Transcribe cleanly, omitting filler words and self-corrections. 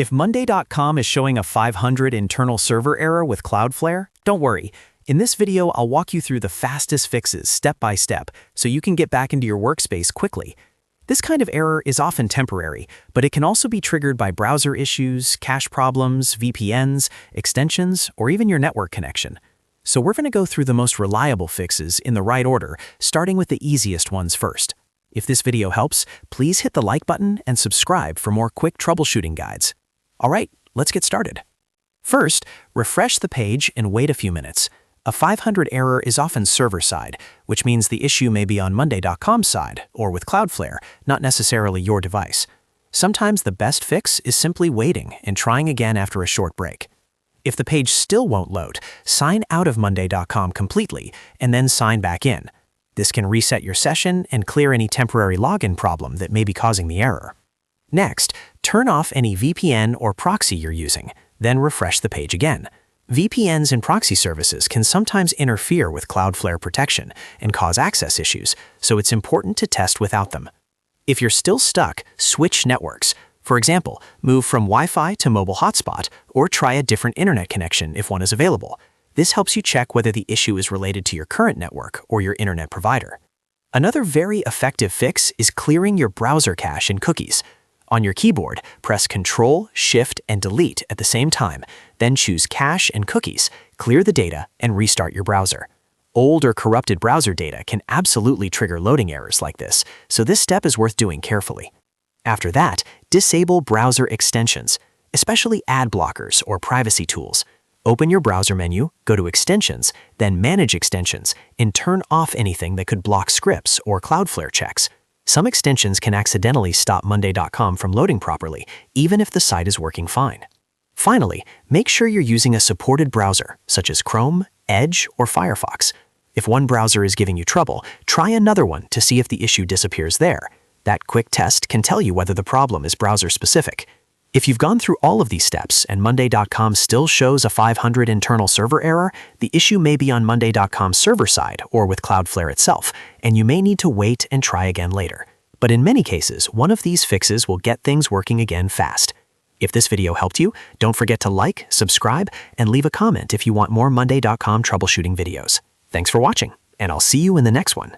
If monday.com is showing a 500 internal server error with Cloudflare, don't worry. In this video, I'll walk you through the fastest fixes step by step so you can get back into your workspace quickly. This kind of error is often temporary, but it can also be triggered by browser issues, cache problems, VPNs, extensions, or even your network connection. So we're going to go through the most reliable fixes in the right order, starting with the easiest ones first. If this video helps, please hit the like button and subscribe for more quick troubleshooting guides. All right, let's get started. First, refresh the page and wait a few minutes. A 500 error is often server-side, which means the issue may be on monday.com's side or with Cloudflare, not necessarily your device. Sometimes the best fix is simply waiting and trying again after a short break. If the page still won't load, sign out of monday.com completely and then sign back in. This can reset your session and clear any temporary login problem that may be causing the error. Next, turn off any VPN or proxy you're using, then refresh the page again. VPNs and proxy services can sometimes interfere with Cloudflare protection and cause access issues, so it's important to test without them. If you're still stuck, switch networks. For example, move from Wi-Fi to mobile hotspot or try a different internet connection if one is available. This helps you check whether the issue is related to your current network or your internet provider. Another very effective fix is clearing your browser cache and cookies. On your keyboard, press Ctrl, Shift, and Delete at the same time, then choose Cache and Cookies, clear the data, and restart your browser. Old or corrupted browser data can absolutely trigger loading errors like this, so this step is worth doing carefully. After that, disable browser extensions, especially ad blockers or privacy tools. Open your browser menu, go to Extensions, then Manage Extensions, and turn off anything that could block scripts or Cloudflare checks. Some extensions can accidentally stop monday.com from loading properly, even if the site is working fine. Finally, make sure you're using a supported browser, such as Chrome, Edge, or Firefox. If one browser is giving you trouble, try another one to see if the issue disappears there. That quick test can tell you whether the problem is browser-specific. If you've gone through all of these steps and monday.com still shows a 500 internal server error, the issue may be on monday.com's server side or with Cloudflare itself, and you may need to wait and try again later. But in many cases, one of these fixes will get things working again fast. If this video helped you, don't forget to like, subscribe, and leave a comment if you want more monday.com troubleshooting videos. Thanks for watching, and I'll see you in the next one.